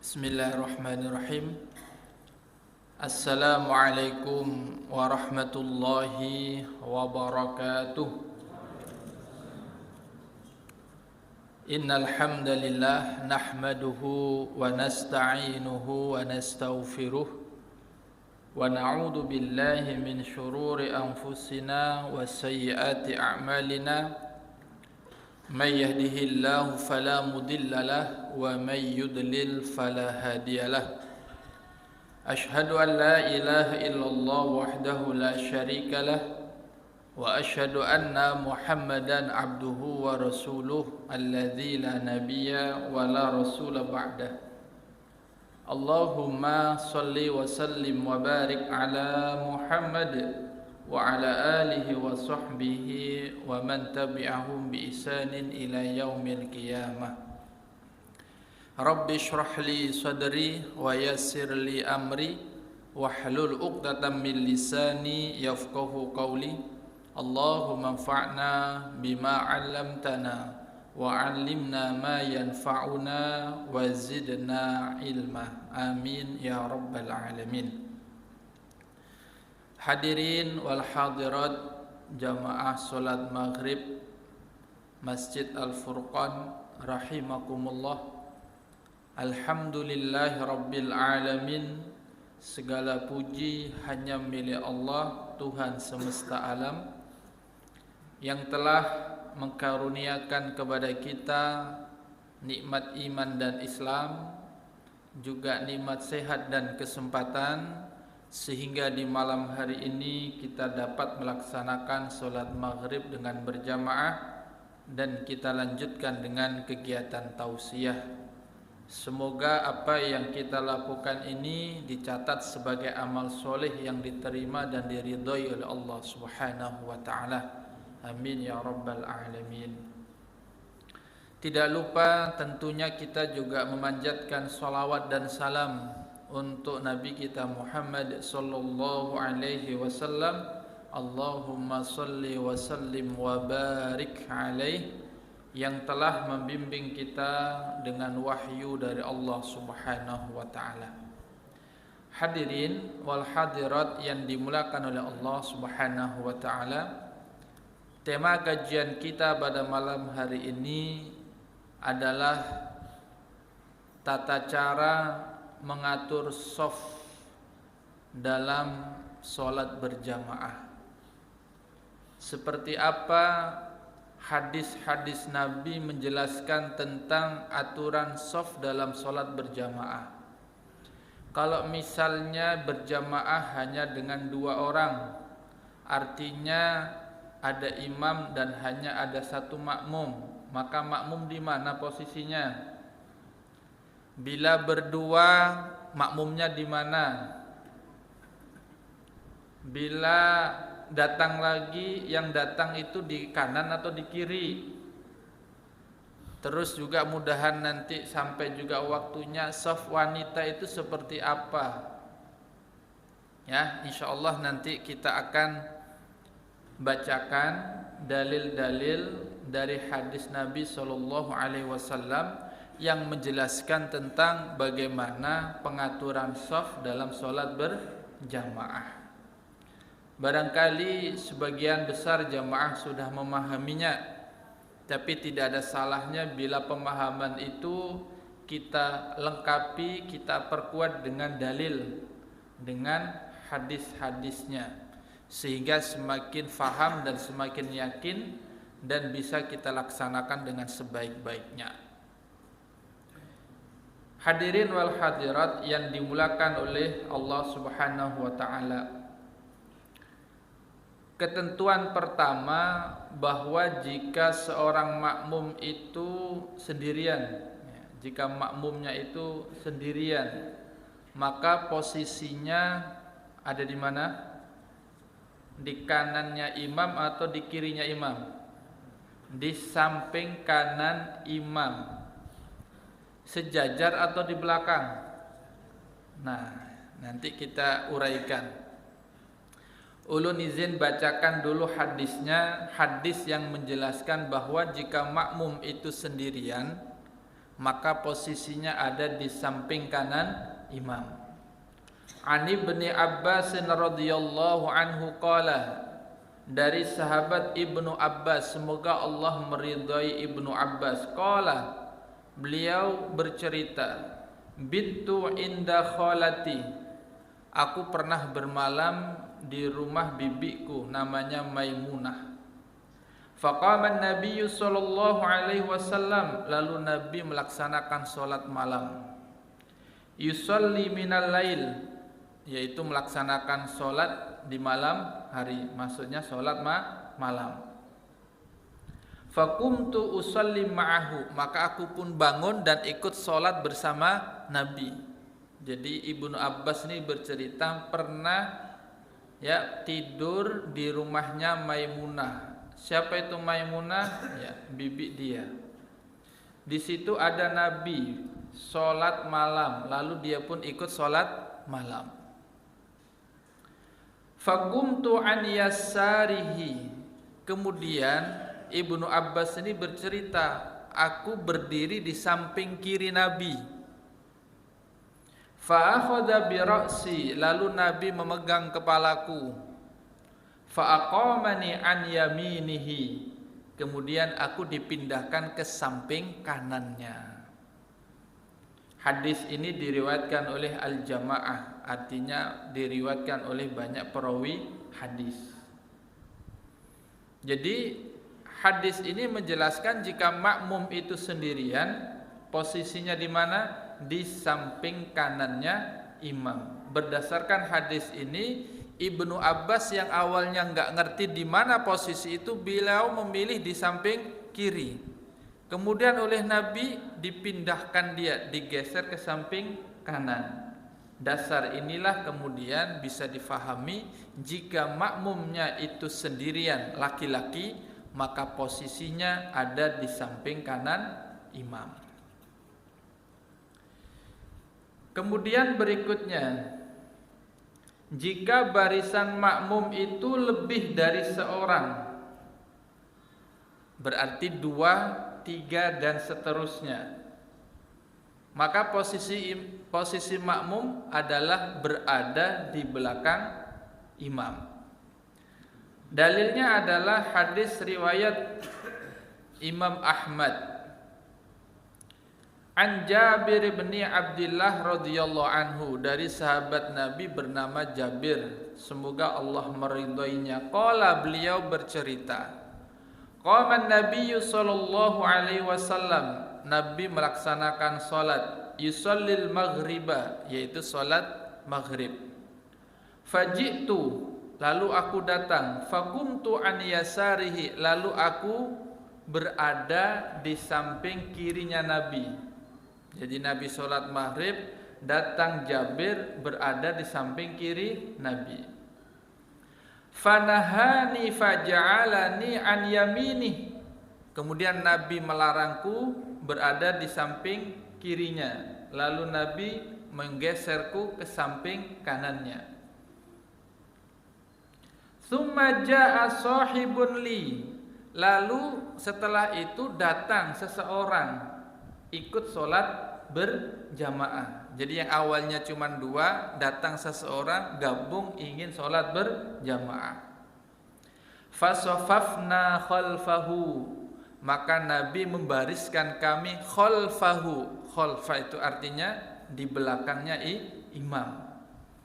Bismillahirrahmanirrahim. Assalamualaikum warahmatullahi wabarakatuh. Innal hamdalillah nahmaduhu wa nasta'inuhu wa nastaghfiruh wa na'udzu billahi min shururi anfusina wa sayyiati a'malina. May yahdihillahu fala mudilla lahu wa may yudlil fala hadiya lahu. Ashhadu an la ilaha illallah wahdahu la syarika lahu wa ashhadu anna Muhammadan abduhu wa rasuluh alladzi la nabiyya wa la rasula ba'dah. Allahumma salli wa sallim wa barik ala Muhammad wa ala alihi wa sahbihi wa man tabi'ahum bi ihsanin ila yaumil qiyamah. Rabbi shrah li sadri wa yassir li amri wahlul 'uqdatam min lisani yafqahu qawli. Allahumma anfa'na bima 'allamtana wa 'allimna ma yanfa'una wa zidna ilma. Amin ya rabbal alamin. Hadirin wal hadirat jamaah salat maghrib Masjid Al-Furqan rahimakumullah. Alhamdulillahi rabbil alamin. Segala puji hanya milik Allah, Tuhan semesta alam, yang telah mengkaruniakan kepada kita nikmat iman dan Islam, juga nikmat sehat dan kesempatan, sehingga di malam hari ini kita dapat melaksanakan sholat maghrib dengan berjamaah dan kita lanjutkan dengan kegiatan tausiah. Semoga apa yang kita lakukan ini dicatat sebagai amal soleh yang diterima dan diridhoi oleh Allah Subhanahu wa ta'ala. Amin ya rabbal alamin. Tidak lupa tentunya kita juga memanjatkan salawat dan salam untuk Nabi kita Muhammad sallallahu alaihi wasallam. Allahumma salli wa sallim wa barik alaihi, yang telah membimbing kita dengan wahyu dari Allah Subhanahu wa taala. Hadirin wal hadirat yang dimuliakan oleh Allah Subhanahu wa taala, tema kajian kita pada malam hari ini adalah tata cara mengatur shaf dalam sholat berjamaah. Seperti apa hadis-hadis Nabi menjelaskan tentang aturan shaf dalam sholat berjamaah. Kalau misalnya berjamaah hanya dengan 2 orang, artinya ada imam dan hanya ada 1 makmum, maka makmum di mana posisinya? Bila berdua, makmumnya di mana? Bila datang lagi, yang datang itu di kanan atau di kiri? Terus juga mudahan nanti sampai juga waktunya shaf wanita itu seperti apa? Ya, insyaallah nanti kita akan bacakan dalil-dalil dari hadis Nabi sallallahu alaihi wasallam yang menjelaskan tentang bagaimana pengaturan shaf dalam sholat berjamaah. Barangkali sebagian besar jamaah sudah memahaminya, tapi tidak ada salahnya bila pemahaman itu kita lengkapi, kita perkuat dengan dalil, dengan hadis-hadisnya, sehingga semakin faham dan semakin yakin dan bisa kita laksanakan dengan sebaik-baiknya. Hadirin wal hadirat yang dimulakan oleh Allah Subhanahu wa ta'ala, ketentuan pertama bahwa jika seorang makmum itu sendirian, jika makmumnya itu sendirian, maka posisinya ada di mana? Di kanannya imam atau di kirinya imam? Di samping kanan imam. Sejajar atau di belakang? Nah, nanti kita uraikan. Ulun izin bacakan dulu hadisnya, hadis yang menjelaskan bahwa jika makmum itu sendirian, maka posisinya ada di samping kanan imam. Ani bin Abbas radhiyallahu anhu qala, dari sahabat Ibnu Abbas, semoga Allah meridhai Ibnu Abbas, qala, beliau bercerita, bintu inda khalati, aku pernah bermalam di rumah bibiku namanya Maimunah. Faqama an-nabiy sallallahu alaihi wasallam, lalu Nabi melaksanakan salat malam. Yusalli minal lail, yaitu melaksanakan salat di malam hari, maksudnya salat malam. Faqumtu usalli ma'ahu, maka aku pun bangun dan ikut salat bersama Nabi. Jadi Ibnu Abbas ini bercerita pernah tidur di rumahnya Maimunah. Siapa itu Maimunah? Ya, bibi dia. Di situ ada Nabi salat malam, lalu dia pun ikut salat malam. Faqumtu an yasarihi, kemudian Ibnu Abbas ini bercerita, aku berdiri di samping kiri Nabi. Fa akhadha bi ra'si, lalu Nabi memegang kepalaku. Fa aqamani an yaminihi, kemudian aku dipindahkan ke samping kanannya. Hadis ini diriwayatkan oleh Al-Jamaah, artinya diriwayatkan oleh banyak perawi hadis. Jadi hadis ini menjelaskan jika makmum itu sendirian, posisinya di mana? Di samping kanannya imam. Berdasarkan hadis ini, Ibnu Abbas yang awalnya nggak ngerti di mana posisi itu, beliau memilih di samping kiri. Kemudian oleh Nabi dipindahkan dia, digeser ke samping kanan. Dasar inilah kemudian bisa difahami jika makmumnya itu sendirian laki-laki, maka posisinya ada di samping kanan imam. Kemudian berikutnya, jika barisan makmum itu lebih dari seorang, berarti 2, 3 dan seterusnya, maka posisi makmum adalah berada di belakang imam. Dalilnya adalah hadis riwayat Imam Ahmad an Jabir bin Abdullah radhiyallahu anhu, dari sahabat Nabi bernama Jabir, semoga Allah meridhoinya. Qala, beliau bercerita, qama an-nabiy sallallahu alaihi wasallam, Nabi melaksanakan salat, yusallil maghriba, yaitu salat maghrib. Faji'tu, lalu aku datang, faqumtu an yasarihi, lalu aku berada di samping kirinya Nabi. Jadi Nabi sholat maghrib, datang Jabir berada di samping kiri Nabi. Fanahani faja'alani an yamini, kemudian Nabi melarangku berada di samping kirinya, lalu Nabi menggeserku ke samping kanannya. Tsumma ja'a sahibun li, lalu setelah itu datang seseorang ikut sholat berjamaah. Jadi yang awalnya cuma 2, datang seseorang gabung ingin sholat berjamaah. Fasofafna khalfahu, maka Nabi membariskan kami khalfahu. Khalfa itu artinya di belakangnya imam.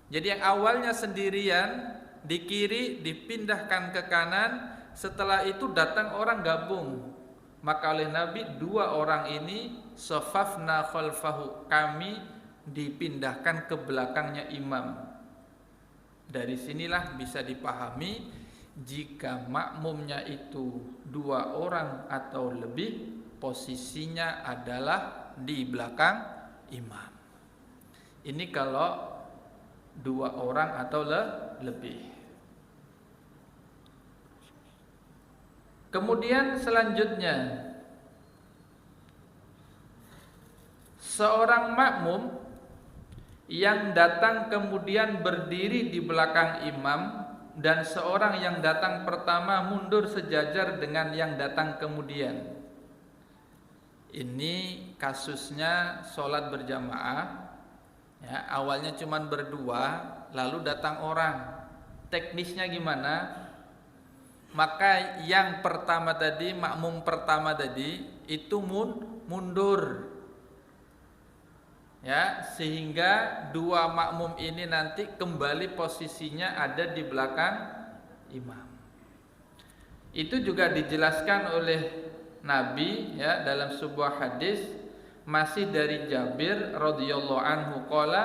Jadi yang awalnya sendirian di kiri dipindahkan ke kanan, setelah itu datang orang gabung, maka oleh Nabi 2 orang ini safafna khalfahu, kami dipindahkan ke belakangnya imam. Dari sinilah bisa dipahami jika makmumnya itu 2 orang atau lebih, posisinya adalah di belakang imam. Ini kalau 2 orang atau lebih. Kemudian selanjutnya, seorang makmum yang datang kemudian berdiri di belakang imam, dan seorang yang datang pertama mundur sejajar dengan yang datang kemudian. Ini kasusnya sholat berjamaah, ya, awalnya cuma berdua, lalu datang orang. Teknisnya gimana? Maka yang pertama tadi, makmum pertama tadi itu mundur, ya, sehingga dua makmum ini nanti kembali posisinya ada di belakang imam. Itu juga dijelaskan oleh Nabi, ya, dalam sebuah hadis masih dari Jabir radhiyallahu anhu qala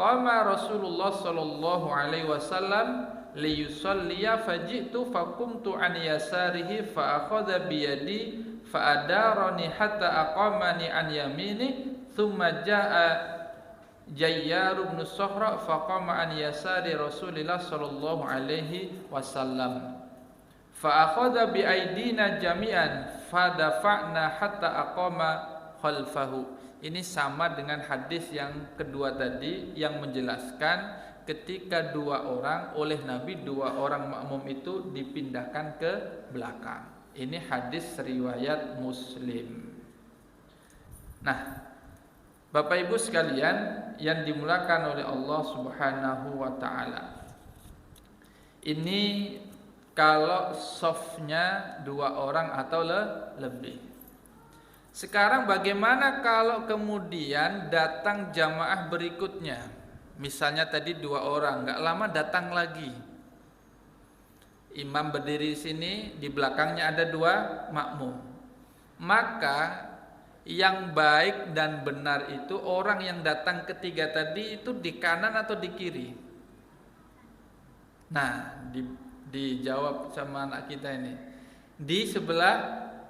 qama Rasulullah sallallahu alaihi wasallam liyusalliya faji'tu faqumtu an yasarihi fa akhadha bi yadi fa adarani hatta aqamani an yamini thumma jaa Jayyar bin Suhra fa qama an yasari Rasulillah sallallahu alaihi wasallam fa akhadha bi aidina jami'an fa dafa'na hatta aqama khalfahu. Ini sama dengan hadis yang kedua tadi yang menjelaskan ketika dua orang oleh Nabi, dua orang makmum itu dipindahkan ke belakang. Ini hadis riwayat Muslim. Nah, Bapak Ibu sekalian yang dimulakan oleh Allah Subhanahu wa taala. Ini kalau softnya dua orang atau lebih. Sekarang bagaimana kalau kemudian datang jamaah berikutnya? Misalnya tadi dua orang, nggak lama datang lagi. Imam berdiri di sini, di belakangnya ada dua makmum. Maka yang baik dan benar itu orang yang datang ketiga tadi itu di kanan atau di kiri? Nah, dijawab sama anak kita ini. Di sebelah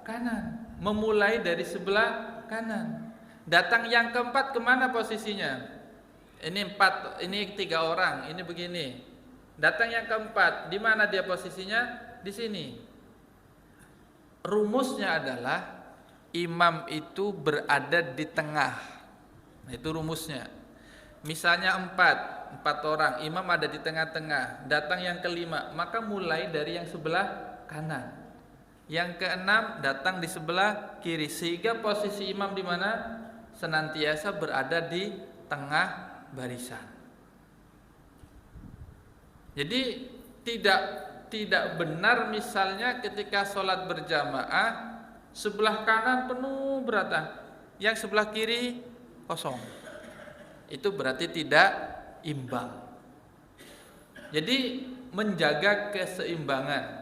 kanan. Memulai dari sebelah kanan. Datang yang keempat kemana posisinya? Ini tiga orang, ini begini. Datang yang keempat, di mana dia posisinya? Di sini. Rumusnya adalah imam itu berada di tengah. Nah, itu rumusnya. Misalnya empat orang, imam ada di tengah-tengah. Datang yang kelima, maka mulai dari yang sebelah kanan. Yang keenam datang di sebelah kiri, sehingga posisi imam di mana? Senantiasa berada di tengah barisan. Jadi tidak benar misalnya ketika sholat berjamaah sebelah kanan penuh berata, yang sebelah kiri kosong. Itu berarti tidak imbang. Jadi menjaga keseimbangan.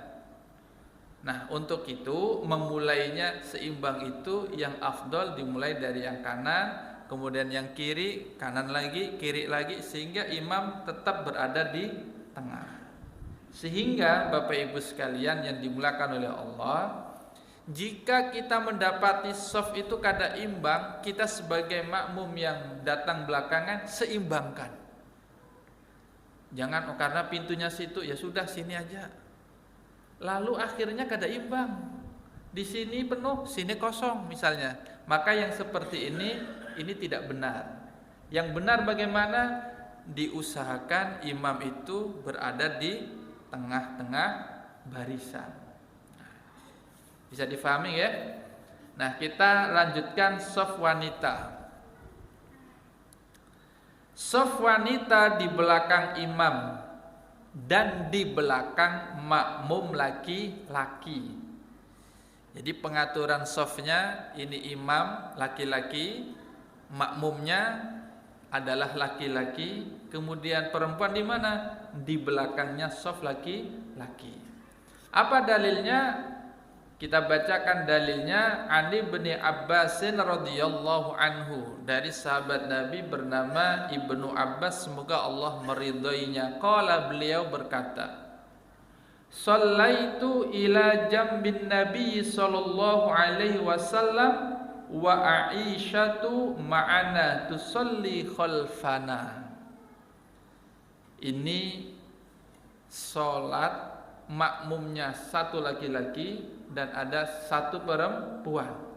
Nah, untuk itu memulainya seimbang itu yang afdol dimulai dari yang kanan, kemudian yang kiri, kanan lagi, kiri lagi, sehingga imam tetap berada di tengah. Sehingga Bapak Ibu sekalian yang dimuliakan oleh Allah, jika kita mendapati shaf itu kada imbang, kita sebagai makmum yang datang belakangan seimbangkan. Jangan karena pintunya situ, ya sudah sini aja. Lalu akhirnya kada imbang. Di sini penuh, sini kosong misalnya. Maka yang seperti ini tidak benar. Yang benar bagaimana? Diusahakan imam itu berada di tengah-tengah barisan. Bisa difahami ya? Nah, kita lanjutkan shaf wanita. Shaf wanita di belakang imam dan di belakang makmum laki-laki. Jadi pengaturan shafnya ini imam laki-laki, makmumnya adalah laki-laki, kemudian perempuan di mana? Di belakangnya shaf laki-laki. Apa dalilnya? Kita bacakan dalilnya. Ali bin Abbas radhiyallahu anhu, dari sahabat Nabi bernama Ibnu Abbas, semoga Allah meridhoinya. Qala, beliau berkata, Shallaitu ila jambin Nabi sallallahu alaihi wasallam wa Aisyatu ma'ana tusalli khalfana. Ini salat makmumnya satu laki-laki dan ada satu perempuan.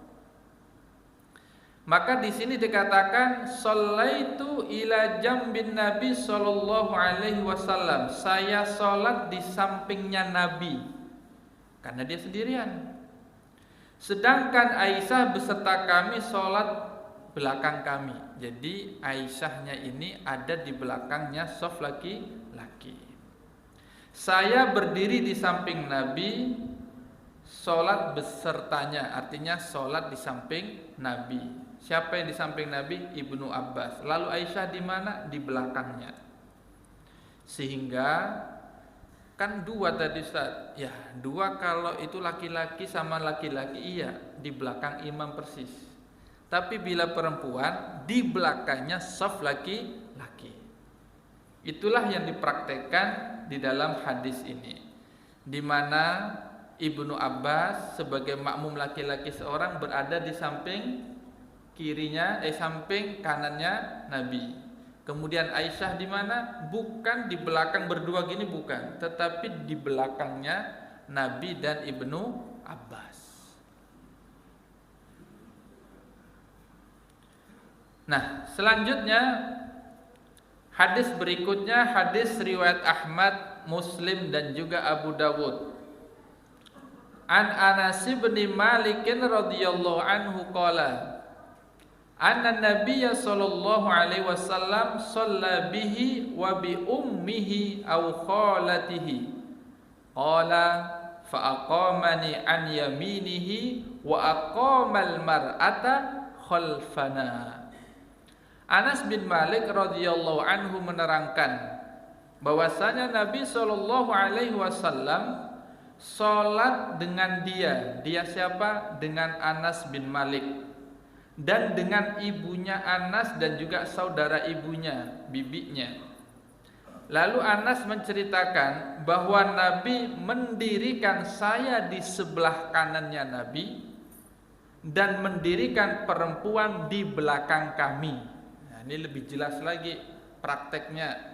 Maka di sini dikatakan shallaitu ila jambin Nabi sallallahu alaihi wasallam. Saya salat di sampingnya Nabi karena dia sendirian. Sedangkan Aisyah beserta kami sholat belakang kami. Jadi Aisyahnya ini ada di belakangnya saf laki-laki. Saya berdiri di samping Nabi, sholat besertanya, artinya sholat di samping Nabi. Siapa yang di samping Nabi? Ibnu Abbas. Lalu Aisyah di mana? Di belakangnya. Sehingga kan dua tadi Ustaz. Ya, dua kalau itu laki-laki sama laki-laki, iya, di belakang imam persis. Tapi bila perempuan, di belakangnya saf laki-laki. Itulah yang dipraktekkan di dalam hadis ini, di mana Ibnu Abbas sebagai makmum laki-laki seorang berada di samping kirinya, samping kanannya Nabi. Kemudian Aisyah di mana? Bukan di belakang berdua gini, bukan, tetapi di belakangnya Nabi dan Ibnu Abbas. Nah, selanjutnya hadis berikutnya, hadis riwayat Ahmad, Muslim dan juga Abu Dawud. An Anas bin Malik radhiyallahu anhu qala anna Nabiyya sallallahu alaihi wasallam shalla bihi wa bi ummihi aw khalatihi qala fa aqamani an yaminihi wa aqamal mar'ata khalfana. Anas bin Malik radhiyallahu anhu menerangkan bahwasanya Nabi sallallahu alaihi wasallam salat dengan dia siapa? Dengan Anas bin Malik, dan dengan ibunya Anas dan juga saudara ibunya, bibinya. Lalu Anas menceritakan bahwa Nabi mendirikan saya di sebelah kanannya Nabi dan mendirikan perempuan di belakang kami. Nah, ini lebih jelas lagi prakteknya.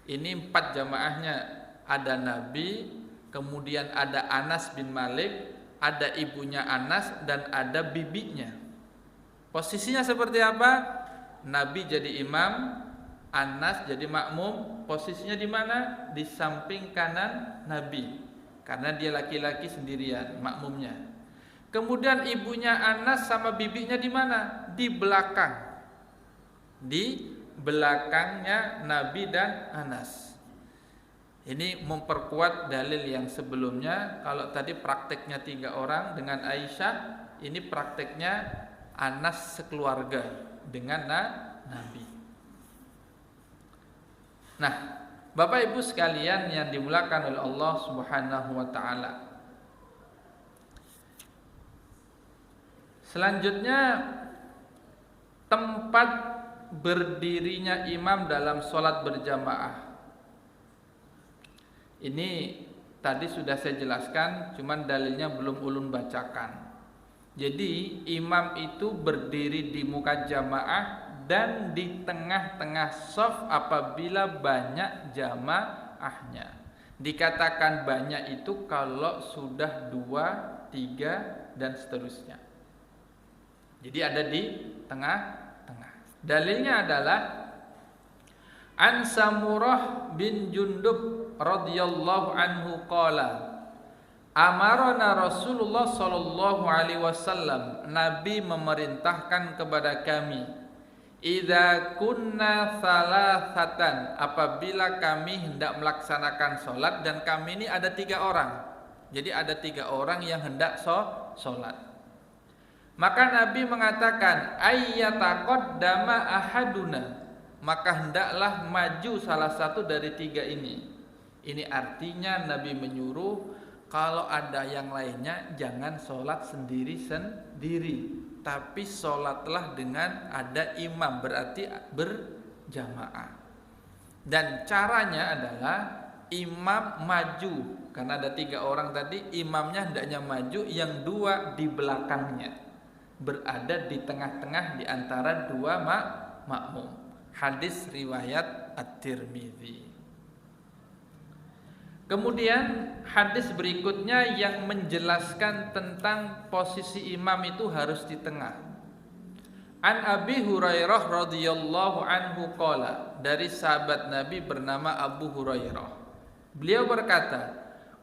Ini 4 jamaahnya, ada Nabi, kemudian ada Anas bin Malik, ada ibunya Anas dan ada bibinya. Posisinya seperti apa? Nabi jadi imam, Anas jadi makmum. Posisinya di mana? Di samping kanan Nabi, karena dia laki-laki sendirian makmumnya. Kemudian ibunya Anas sama bibinya di mana? Di belakang, di belakangnya Nabi dan Anas. Ini memperkuat dalil yang sebelumnya. Kalau tadi prakteknya 3 orang dengan Aisyah, ini prakteknya Anas sekeluarga dengan Nabi. Nah, Bapak Ibu sekalian yang dimulakan oleh Allah Subhanahu wa taala. Selanjutnya, tempat berdirinya imam dalam sholat berjamaah. Ini tadi sudah saya jelaskan, cuman dalilnya belum ulun bacakan. Jadi imam itu berdiri di muka jamaah dan di tengah-tengah shaf apabila banyak jamaahnya. Dikatakan banyak itu kalau sudah 2, 3 dan seterusnya. Jadi ada di tengah-tengah. Dalilnya adalah An Samurah bin Jundub radhiyallahu anhu qala amarana Rasulullah sallallahu alaihi wasallam, Nabi memerintahkan kepada kami, idza kunna salasatan, apabila kami hendak melaksanakan sholat, dan kami ini ada 3 orang. Jadi ada 3 orang yang hendak sholat. Maka Nabi mengatakan, ayyataqaddama ahaduna, maka hendaklah maju salah satu dari 3 ini. Ini artinya Nabi menyuruh kalau ada yang lainnya jangan sholat sendiri-sendiri, tapi sholatlah dengan ada imam, berarti berjamaah. Dan caranya adalah imam maju, karena ada 3 orang tadi, imamnya hendaknya maju, yang 2 di belakangnya, berada di tengah-tengah di antara 2 makmum. Hadis riwayat At-Tirmidzi. Kemudian hadis berikutnya yang menjelaskan tentang posisi imam itu harus di tengah. An Abi Hurairah radhiyallahu anhu qala, dari sahabat Nabi bernama Abu Hurairah. Beliau berkata,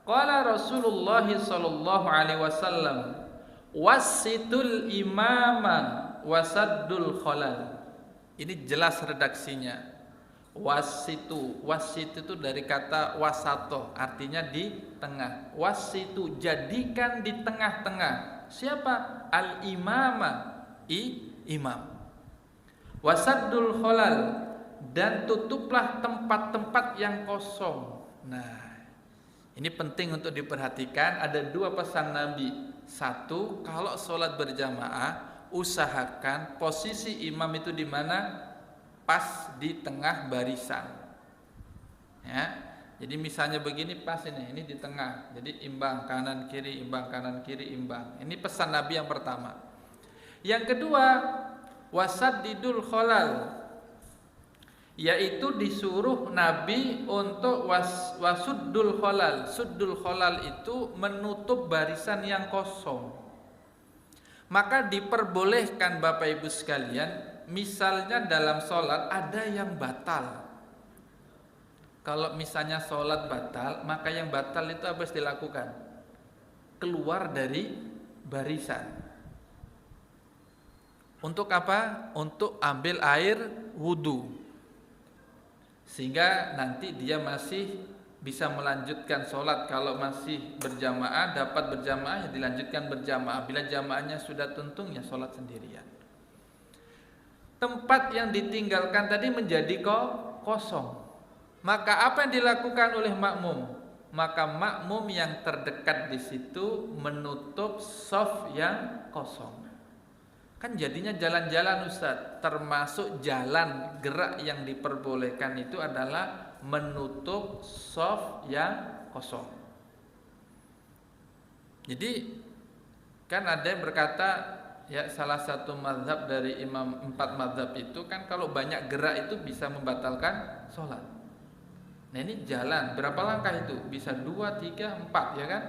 qala Rasulullah sallallahu alaihi wasallam, Wasitul imama wasaddul khalal. Ini jelas redaksinya. Wasitu itu dari kata wasato, artinya di tengah. Wasitu, jadikan di tengah-tengah. Siapa? Al imama, imam. Wasaddul khalal, dan tutuplah tempat-tempat yang kosong. Nah, ini penting untuk diperhatikan. Ada dua pesan Nabi. Satu, kalau sholat berjamaah, usahakan posisi imam itu di mana? Pas di tengah barisan. Ya. Jadi misalnya begini, pas ini di tengah. Jadi imbang kanan kiri, imbang kanan kiri, imbang. Ini pesan Nabi yang pertama. Yang kedua, wasaddidul khalal, yaitu disuruh Nabi untuk wasuddul khalal. Suddul khalal itu menutup barisan yang kosong. Maka diperbolehkan Bapak Ibu sekalian, misalnya dalam sholat ada yang batal. Kalau misalnya sholat batal, maka yang batal itu apa yang dilakukan? Keluar dari barisan. Untuk apa? Untuk ambil air wudu, sehingga nanti dia masih bisa melanjutkan sholat. Kalau masih berjamaah, dapat berjamaah, ya dilanjutkan berjamaah. Bila jamaahnya sudah tuntung, ya sholat sendirian. Tempat yang ditinggalkan tadi menjadi kosong. Maka apa yang dilakukan oleh makmum? Maka makmum yang terdekat di situ menutup shaf yang kosong. Kan jadinya jalan-jalan Ustaz. Termasuk jalan gerak yang diperbolehkan itu adalah menutup shaf yang kosong. Jadi kan ada yang berkata, ya salah satu mazhab dari imam 4 mazhab itu kan kalau banyak gerak itu bisa membatalkan sholat. Nah ini jalan, berapa langkah itu? Bisa 2, 3, 4 ya kan?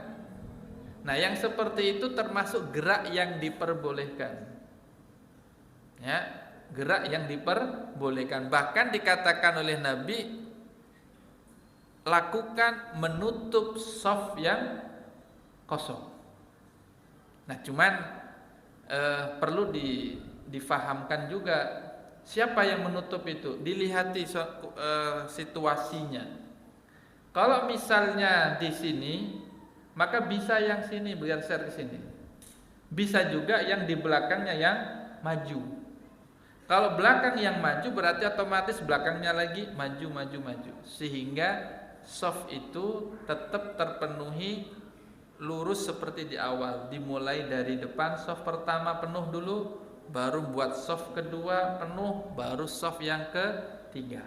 Nah yang seperti itu termasuk gerak yang diperbolehkan. Ya, gerak yang diperbolehkan. Bahkan dikatakan oleh Nabi, lakukan menutup shaf yang kosong. Nah cuman perlu difahamkan juga siapa yang menutup itu. Dilihati situasinya. Kalau misalnya di sini, maka bisa yang sini bergeser ke sini. Bisa juga yang di belakangnya yang maju. Kalau belakang yang maju berarti otomatis belakangnya lagi maju. Sehingga shaf itu tetap terpenuhi lurus seperti di awal. Dimulai dari depan, shaf pertama penuh dulu, baru buat shaf kedua penuh, baru shaf yang ketiga.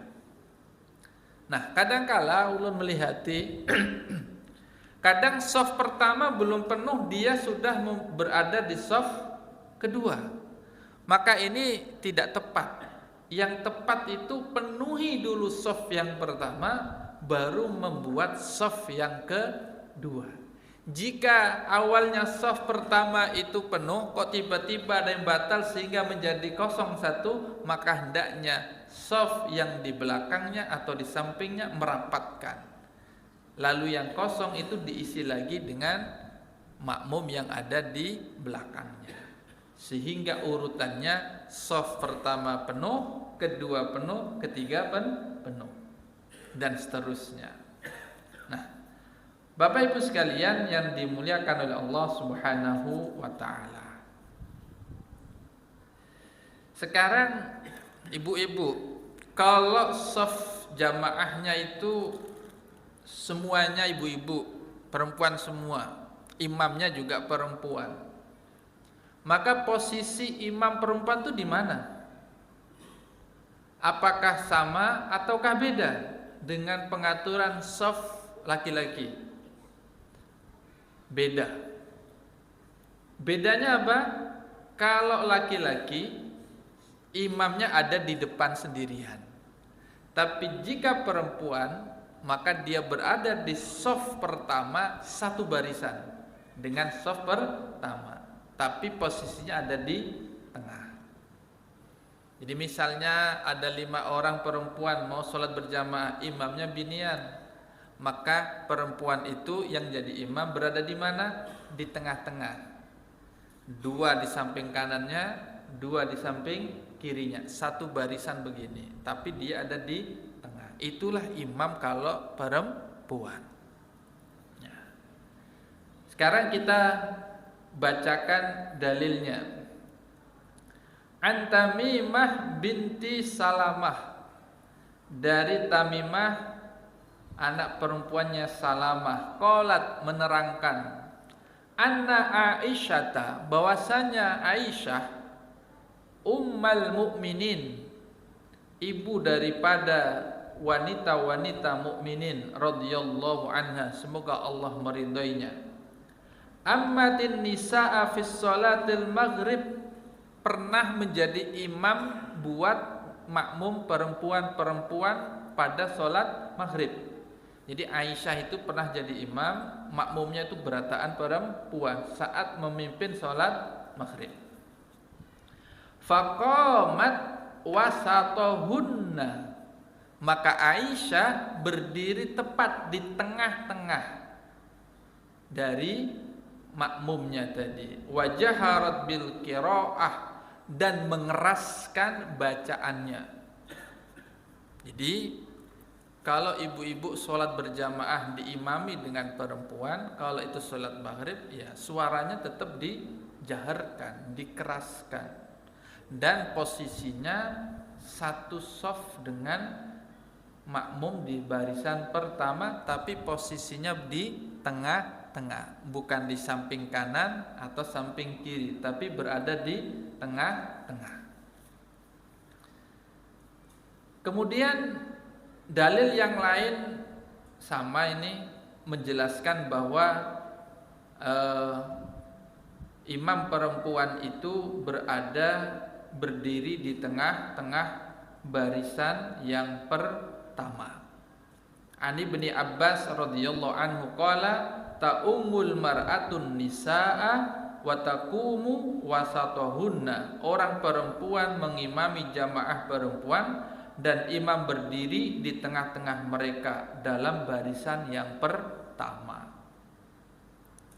Nah kadangkala ulun melihati kadang shaf pertama belum penuh, dia sudah berada di shaf kedua. Maka ini tidak tepat. Yang tepat itu penuhi dulu shaf yang pertama, baru membuat shaf yang kedua. Jika awalnya shaf pertama itu penuh, kok tiba-tiba ada yang batal sehingga menjadi kosong satu, maka hendaknya shaf yang di belakangnya atau di sampingnya merapatkan. Lalu yang kosong itu diisi lagi dengan makmum yang ada di belakangnya. Sehingga urutannya shaf pertama penuh, kedua penuh, ketiga penuh, dan seterusnya. Nah, Bapak Ibu sekalian yang dimuliakan oleh Allah Subhanahu wa taala. Sekarang ibu-ibu, kalau shaf jamaahnya itu semuanya ibu-ibu, perempuan semua, imamnya juga perempuan, maka posisi imam perempuan itu di mana? Apakah sama ataukah beda dengan pengaturan shaf laki-laki? Beda. Bedanya apa? Kalau laki-laki imamnya ada di depan sendirian. Tapi jika perempuan, maka dia berada di shaf pertama satu barisan dengan shaf pertama, tapi posisinya ada di tengah. Jadi misalnya ada 5 orang perempuan mau sholat berjamaah, imamnya binian, maka perempuan itu yang jadi imam berada di mana? Di tengah-tengah. Dua di samping kanannya, dua di samping kirinya, satu barisan begini, tapi dia ada di tengah. Itulah imam kalau perempuan. Ya. Sekarang kita bacakan dalilnya. An Tamimah binti Salamah, dari Tamimah anak perempuannya Salamah, qalat, menerangkan, anna Aisyata, bahwasanya Aisyah, ummal mukminin, ibu daripada wanita-wanita mukminin radhiyallahu anha, semoga Allah meridhoinya, ammatin nisaa fis sholatil maghrib, pernah menjadi imam buat makmum perempuan-perempuan pada sholat maghrib. Jadi Aisyah itu pernah jadi imam, makmumnya itu berataan perempuan saat memimpin sholat maghrib. Faqamat wasatohunna, maka Aisyah berdiri tepat di tengah-tengah dari makmumnya tadi. Wajaharat bil qiraah, dan mengeraskan bacaannya. Jadi kalau ibu-ibu sholat berjamaah diimami dengan perempuan, kalau itu sholat maghrib, ya suaranya tetap dijaharkan, dikeraskan, dan posisinya satu shaf dengan makmum di barisan pertama, tapi posisinya di tengah-tengah, bukan di samping kanan atau samping kiri, tapi berada di tengah-tengah. Kemudian dalil yang lain sama ini menjelaskan bahwa imam perempuan itu berdiri di tengah-tengah barisan yang pertama. Ani bin Abbas radhiyallahu anhu qala ta'ummul mar'atun nisaa wa taqumu wasatohunna, orang perempuan mengimami jamaah perempuan dan imam berdiri di tengah-tengah mereka dalam barisan yang pertama.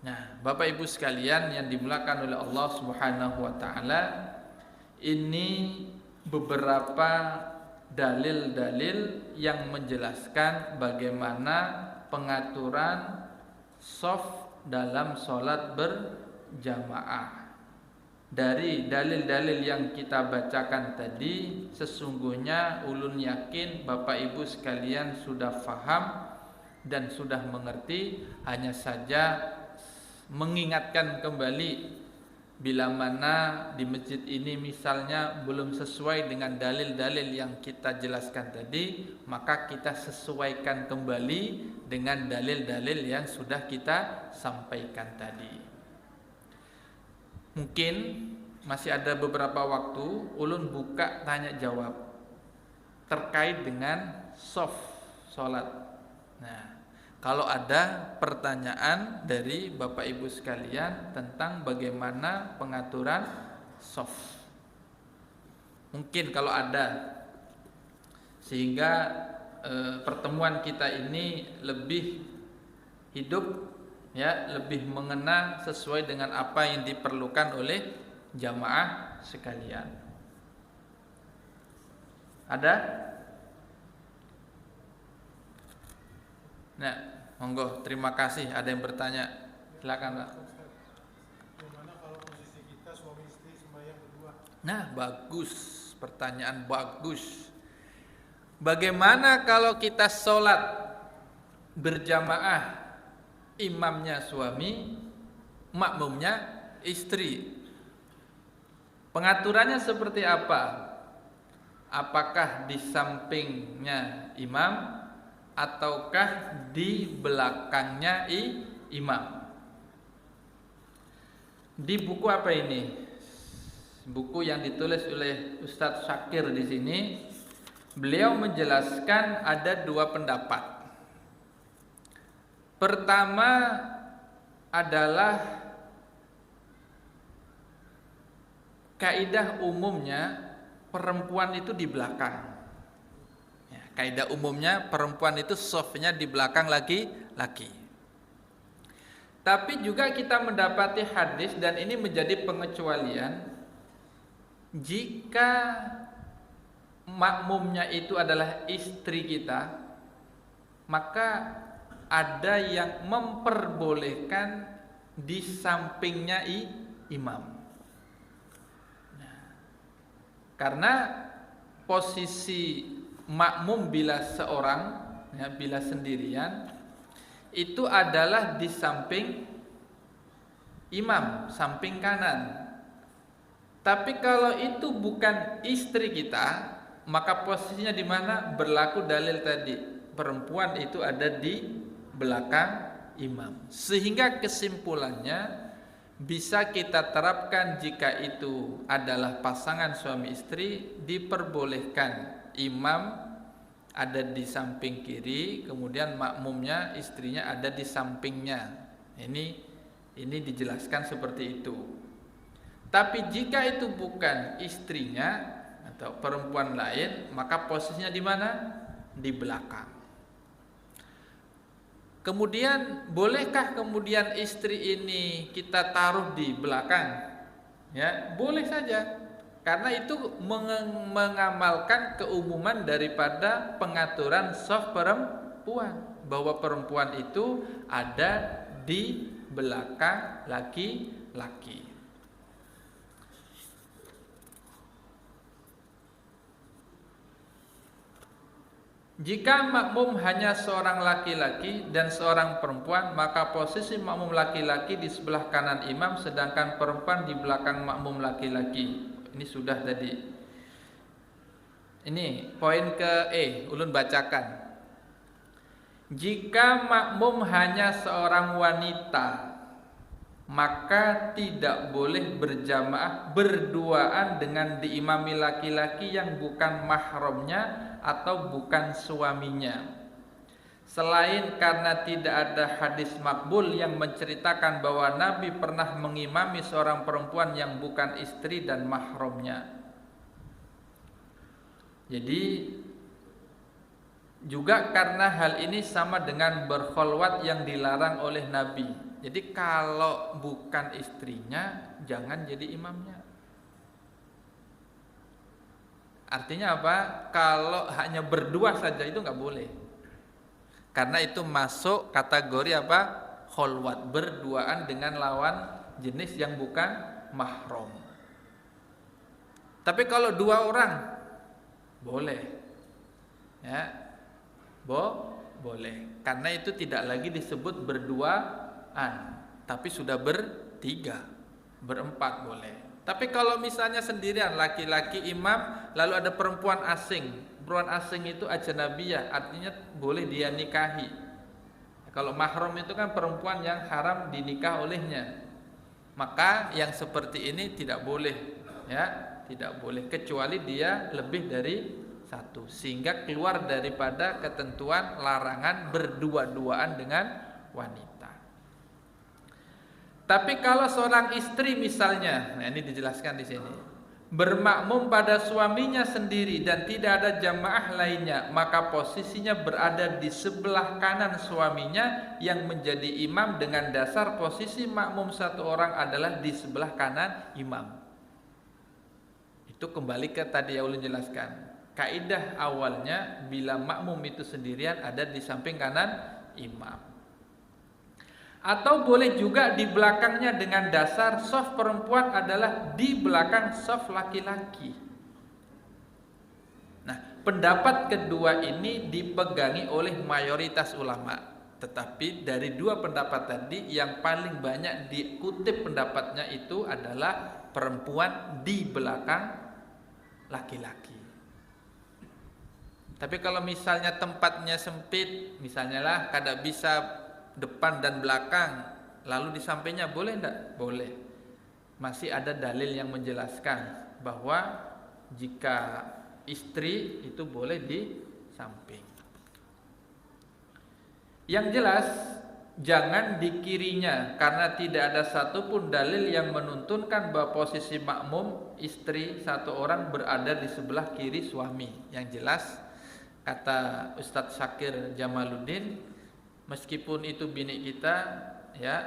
Nah, Bapak Ibu sekalian yang dimuliakan oleh Allah Subhanahu wa taala, ini beberapa dalil-dalil yang menjelaskan bagaimana pengaturan shaf dalam sholat berjamaah. Dari dalil-dalil yang kita bacakan tadi, sesungguhnya ulun yakin Bapak Ibu sekalian sudah faham dan sudah mengerti. Hanya saja mengingatkan kembali, bila mana di masjid ini misalnya belum sesuai dengan dalil-dalil yang kita jelaskan tadi, maka kita sesuaikan kembali dengan dalil-dalil yang sudah kita sampaikan tadi. Mungkin masih ada beberapa waktu ulun buka tanya jawab terkait dengan shaf sholat. Nah, kalau ada pertanyaan dari Bapak Ibu sekalian tentang bagaimana pengaturan shaf, mungkin kalau ada, sehingga pertemuan kita ini lebih hidup, ya, lebih mengena sesuai dengan apa yang diperlukan oleh jamaah sekalian. Ada? Nah, monggo, terima kasih. Ada yang bertanya? Silakan, Pak. Gimana kalau posisi kita suami istri sembahyang berdua? Nah, bagus, pertanyaan bagus. Bagaimana kalau kita sholat berjamaah, imamnya suami, makmumnya istri? Pengaturannya seperti apa? Apakah di sampingnya imam ataukah di belakangnya imam? Di buku apa ini? Buku yang ditulis oleh Ustadz Syakir di sini, beliau menjelaskan ada dua pendapat. Pertama adalah kaidah umumnya perempuan itu di belakang. Ya, kaidah umumnya perempuan itu shafnya di belakang laki-laki. Tapi juga kita mendapati hadis, dan ini menjadi pengecualian, jika makmumnya itu adalah istri kita, maka ada yang memperbolehkan di sampingnya imam. Karena posisi makmum bila seorang, ya, bila sendirian, itu adalah di samping imam, samping kanan. Tapi kalau itu bukan istri kita, maka posisinya di mana? Berlaku dalil tadi, perempuan itu ada di belakang imam. Sehingga kesimpulannya bisa kita terapkan jika itu adalah pasangan suami istri, diperbolehkan imam ada di samping kiri, kemudian makmumnya, istrinya ada di sampingnya. Ini dijelaskan seperti itu. Tapi jika itu bukan istrinya atau perempuan lain, maka posisinya di mana? Di belakang. Kemudian bolehkah kemudian istri ini kita taruh di belakang? Ya, boleh saja. Karena itu mengamalkan keumuman daripada pengaturan shaf perempuan, bahwa perempuan itu ada di belakang laki-laki. Jika makmum hanya seorang laki-laki dan seorang perempuan, maka posisi makmum laki-laki di sebelah kanan imam, sedangkan perempuan di belakang makmum laki-laki. Ini sudah tadi. Ini poin ke ulun bacakan. Jika makmum hanya seorang wanita, maka tidak boleh berjamaah berduaan dengan diimami laki-laki yang bukan mahramnya atau bukan suaminya. Selain karena tidak ada hadis makbul yang menceritakan bahwa Nabi pernah mengimami seorang perempuan yang bukan istri dan mahramnya. Jadi juga karena hal ini sama dengan berkholwat yang dilarang oleh Nabi. Jadi kalau bukan istrinya, jangan jadi imamnya. Artinya apa? Kalau hanya berdua saja itu nggak boleh. Karena itu masuk kategori apa? Kholwat, berduaan dengan lawan jenis yang bukan mahram. Tapi kalau dua orang boleh. Ya. Boleh. Karena itu tidak lagi disebut berduaan, tapi sudah bertiga, berempat boleh. Tapi kalau misalnya sendirian, laki-laki imam, lalu ada perempuan asing. Perempuan asing itu ajnabiyah, artinya boleh dia nikahi. Kalau mahram itu kan perempuan yang haram dinikah olehnya. Maka yang seperti ini tidak boleh, ya, tidak boleh, kecuali dia lebih dari satu, sehingga keluar daripada ketentuan larangan berdua-duaan dengan wanita. Tapi kalau seorang istri misalnya, nah ini dijelaskan di sini, bermakmum pada suaminya sendiri dan tidak ada jamaah lainnya, maka posisinya berada di sebelah kanan suaminya yang menjadi imam, dengan dasar posisi makmum satu orang adalah di sebelah kanan imam. Itu kembali ke tadi yang ulun jelaskan. Kaidah awalnya bila makmum itu sendirian ada di samping kanan imam. Atau boleh juga di belakangnya, dengan dasar shaf perempuan adalah di belakang shaf laki-laki. Nah, pendapat kedua ini dipegangi oleh mayoritas ulama. Tetapi dari dua pendapat tadi, yang paling banyak dikutip pendapatnya itu adalah perempuan di belakang laki-laki. Tapi kalau misalnya tempatnya sempit, misalnya lah kada bisa depan dan belakang, lalu di sampingnya boleh enggak? Boleh. Masih ada dalil yang menjelaskan bahwa jika istri itu boleh di samping. Yang jelas jangan di kirinya, karena tidak ada satupun dalil yang menuntunkan bahwa posisi makmum istri satu orang berada di sebelah kiri suami. Yang jelas kata Ustadz Syakir Jamaluddin, meskipun itu bini kita, ya,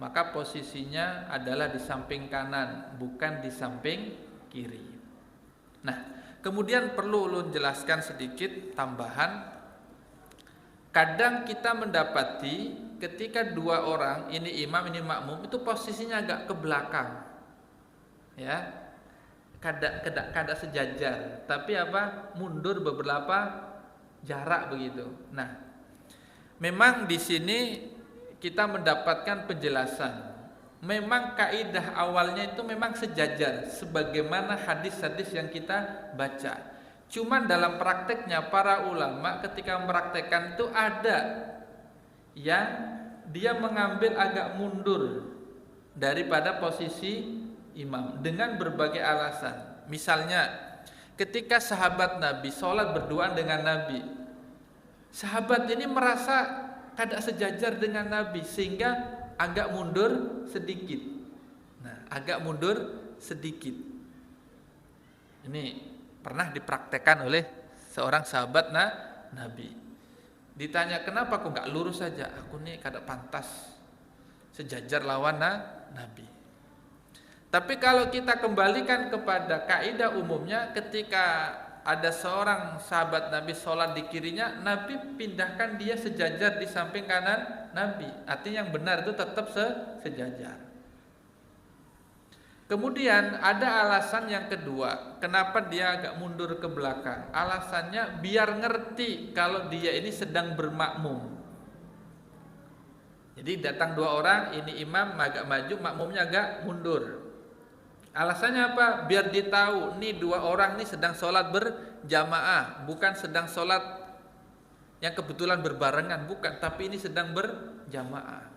maka posisinya adalah di samping kanan, bukan di samping kiri. Nah, kemudian perlu ulun jelaskan sedikit tambahan. Kadang kita mendapati ketika dua orang, ini imam ini makmum, itu posisinya agak ke belakang, ya, kada sejajar, tapi mundur beberapa jarak begitu. Nah, memang di sini kita mendapatkan penjelasan. Memang kaidah awalnya itu memang sejajar, sebagaimana hadis-hadis yang kita baca. Cuman dalam prakteknya para ulama ketika mempraktekkan itu ada yang dia mengambil agak mundur daripada posisi imam dengan berbagai alasan. Misalnya ketika sahabat Nabi sholat berduaan dengan Nabi, sahabat ini merasa kada sejajar dengan Nabi sehingga agak mundur sedikit. Nah, agak mundur sedikit. Ini pernah dipraktekkan oleh seorang sahabat Nabi. Ditanya, kenapa kok nggak lurus saja? Aku nih kada pantas sejajar lawan Nabi. Tapi kalau kita kembalikan kepada kaidah umumnya, ketika ada seorang sahabat Nabi sholat di kirinya, Nabi pindahkan dia sejajar di samping kanan Nabi. Artinya yang benar itu tetap sejajar. Kemudian ada alasan yang kedua, kenapa dia agak mundur ke belakang. Alasannya biar ngerti kalau dia ini sedang bermakmum. Jadi datang dua orang, ini imam agak maju, makmumnya agak mundur. Alasannya apa? Biar ditahu, nih dua orang nih sedang sholat berjamaah, bukan sedang sholat yang kebetulan berbarengan, bukan, tapi ini sedang berjamaah.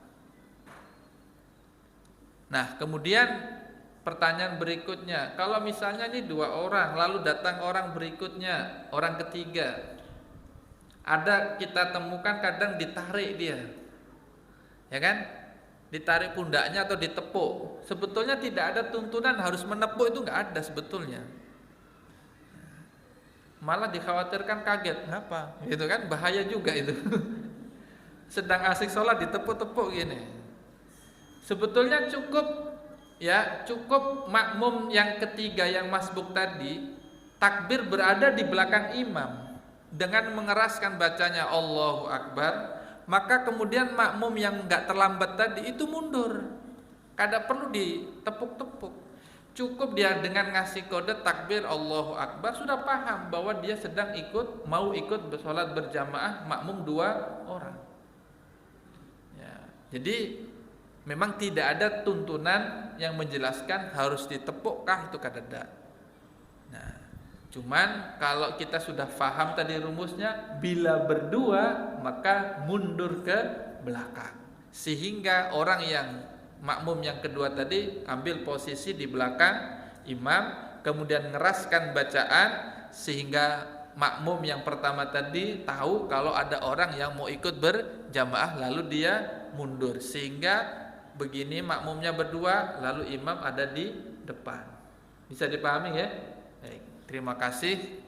Nah, kemudian pertanyaan berikutnya, kalau misalnya ini dua orang, lalu datang orang berikutnya, orang ketiga, ada kita temukan kadang ditarik dia, ya kan? Ditarik pundaknya atau ditepuk. Sebetulnya tidak ada tuntunan harus menepuk, itu nggak ada sebetulnya. Malah dikhawatirkan kaget, kenapa? Gitu kan, bahaya juga itu. Sedang asik sholat ditepuk-tepuk gini. Sebetulnya cukup makmum yang ketiga yang masbuk tadi takbir berada di belakang imam dengan mengeraskan bacanya Allahu Akbar. Maka kemudian makmum yang enggak terlambat tadi itu mundur. Kada perlu ditepuk-tepuk. Cukup dia dengan ngasih kode takbir Allahu Akbar sudah paham bahwa dia sedang mau ikut bersolat berjamaah makmum dua orang. Ya, jadi memang tidak ada tuntunan yang menjelaskan harus ditepukkah, itu kada ada. Nah, cuman kalau kita sudah paham tadi rumusnya, bila berdua maka mundur ke belakang, sehingga orang yang makmum yang kedua tadi ambil posisi di belakang imam, kemudian ngeraskan bacaan sehingga makmum yang pertama tadi tahu kalau ada orang yang mau ikut berjamaah, lalu dia mundur, sehingga begini makmumnya berdua lalu imam ada di depan. Bisa dipahami ya? Baik. Terima kasih.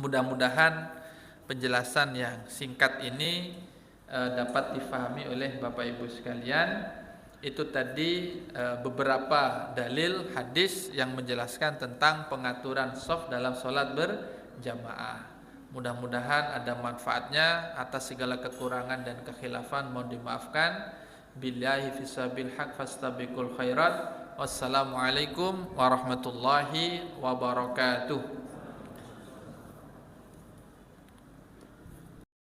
Mudah-mudahan penjelasan yang singkat ini dapat difahami oleh Bapak Ibu sekalian. Itu tadi beberapa dalil hadis yang menjelaskan tentang pengaturan shaf dalam sholat berjamaah. Mudah-mudahan ada manfaatnya. Atas segala kekurangan dan kekhilafan mohon dimaafkan. Billahi fisabil haq fastabiqul khairat. Wassalamualaikum warahmatullahi wabarakatuh.